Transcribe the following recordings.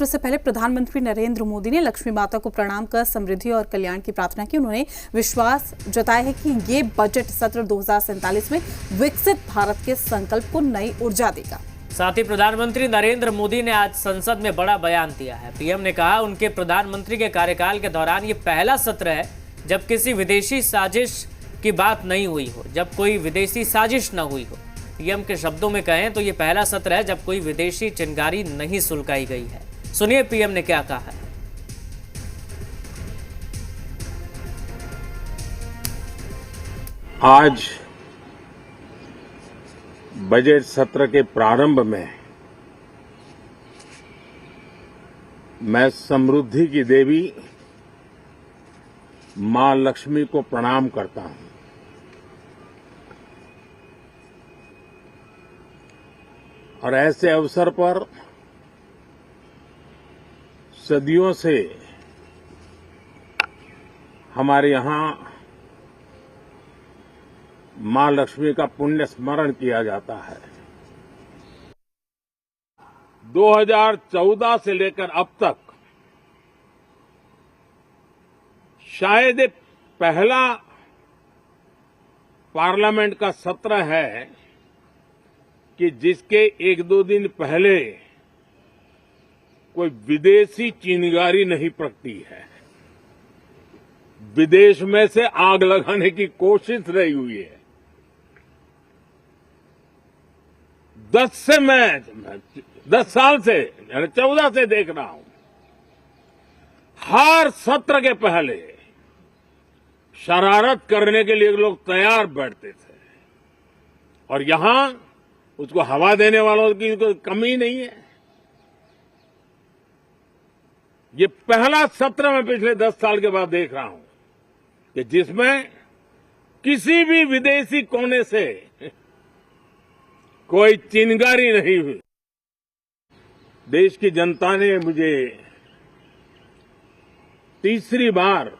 इससे पहले प्रधानमंत्री नरेंद्र मोदी ने लक्ष्मी माता को प्रणाम कर समृद्धि और कल्याण की प्रार्थना की। उन्होंने विश्वास जताया है कि ये बजट सत्र 2047 में विकसित भारत के संकल्प को नई ऊर्जा देगा। साथ ही प्रधानमंत्री नरेंद्र मोदी ने आज संसद में बड़ा बयान दिया है। पीएम ने कहा उनके प्रधानमंत्री के कार्यकाल के दौरान ये पहला सत्र है जब किसी विदेशी साजिश की बात नहीं हुई हो, जब कोई विदेशी साजिश न हुई हो। पीएम के शब्दों में कहें तो ये पहला सत्र है जब कोई विदेशी चिंगारी नहीं सुलगाई गई है। सुनिए पीएम ने क्या कहा है। आज बजट सत्र के प्रारंभ में मैं समृद्धि की देवी मां लक्ष्मी को प्रणाम करता हूं। और ऐसे अवसर पर सदियों से हमारे यहां मां लक्ष्मी का पुण्य स्मरण किया जाता है। 2014 से लेकर अब तक शायद पहला पार्लियामेंट का सत्र है कि जिसके एक दो दिन पहले कोई विदेशी चिंगारी नहीं प्रगटी है, विदेश में से आग लगाने की कोशिश नहीं हुई है। 10 साल से 14 से देख रहा हूं, हर सत्र के पहले शरारत करने के लिए लोग तैयार बैठते थे और यहां उसको हवा देने वालों की कोई कमी नहीं है। ये पहला सत्र मैं पिछले 10 साल के बाद देख रहा हूं कि जिसमें किसी भी विदेशी कोने से कोई चिंगारी नहीं हुई। देश की जनता ने मुझे तीसरी बार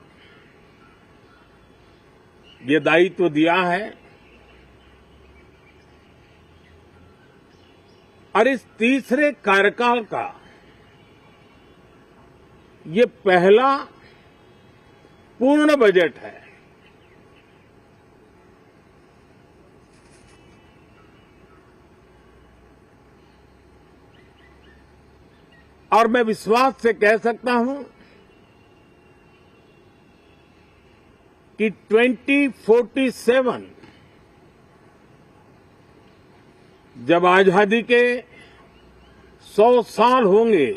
ये दायित्व दिया है और इस तीसरे कार्यकाल का ये पहला पूर्ण बजट है। और मैं विश्वास से कह सकता हूं कि 2047 जब आजादी के 100 साल होंगे,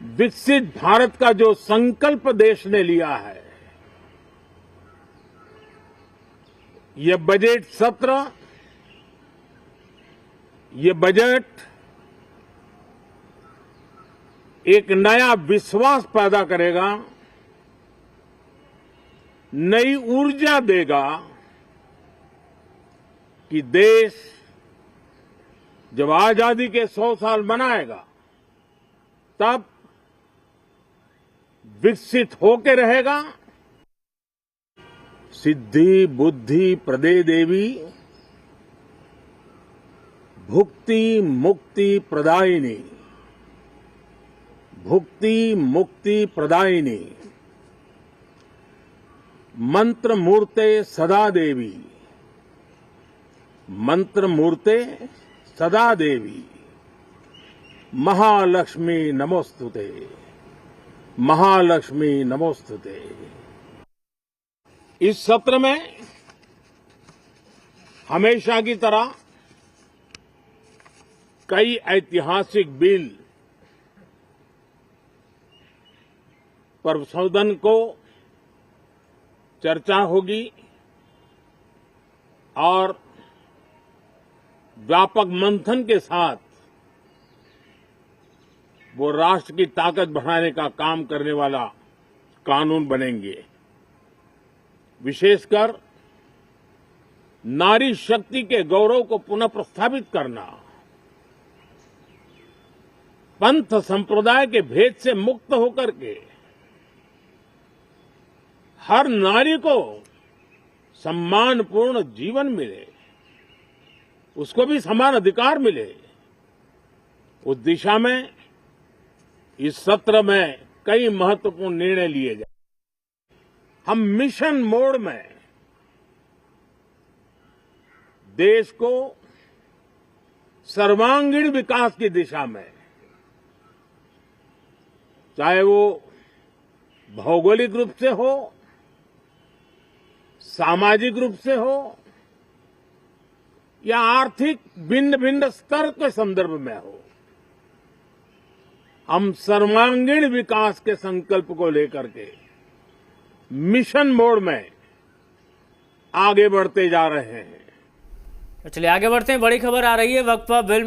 विकसित भारत का जो संकल्प देश ने लिया है, ये बजट सत्र, ये बजट एक नया विश्वास पैदा करेगा, नई ऊर्जा देगा कि देश जब आजादी के 100 साल मनाएगा तब विकसित होकर रहेगा। सिद्धि बुद्धि प्रदे देवी भुक्ति मुक्ति प्रदायिनी, भुक्ति मुक्ति प्रदायिनी मंत्र मूर्ते सदा देवी, मंत्र मूर्ते सदा देवी महालक्ष्मी नमोस्तुते, महालक्ष्मी नमोस्तुते। इस सत्र में हमेशा की तरह कई ऐतिहासिक बिल पर संशोधन को चर्चा होगी और व्यापक मंथन के साथ वो राष्ट्र की ताकत बढ़ाने का काम करने वाला कानून बनेंगे। विशेषकर नारी शक्ति के गौरव को पुनः प्रस्थापित करना, पंथ संप्रदाय के भेद से मुक्त होकर के हर नारी को सम्मानपूर्ण जीवन मिले, उसको भी समान अधिकार मिले, उस दिशा में इस सत्र में कई महत्वपूर्ण निर्णय लिए गए। हम मिशन मोड में देश को सर्वांगीण विकास की दिशा में, चाहे वो भौगोलिक रूप से हो, सामाजिक रूप से हो या आर्थिक भिन्न भिन्न स्तर के संदर्भ में हो, हम सर्वांगीण विकास के संकल्प को लेकर के मिशन मोड में आगे बढ़ते जा रहे हैं। चलिए आगे बढ़ते हैं। बड़ी खबर आ रही है वक्फ बिल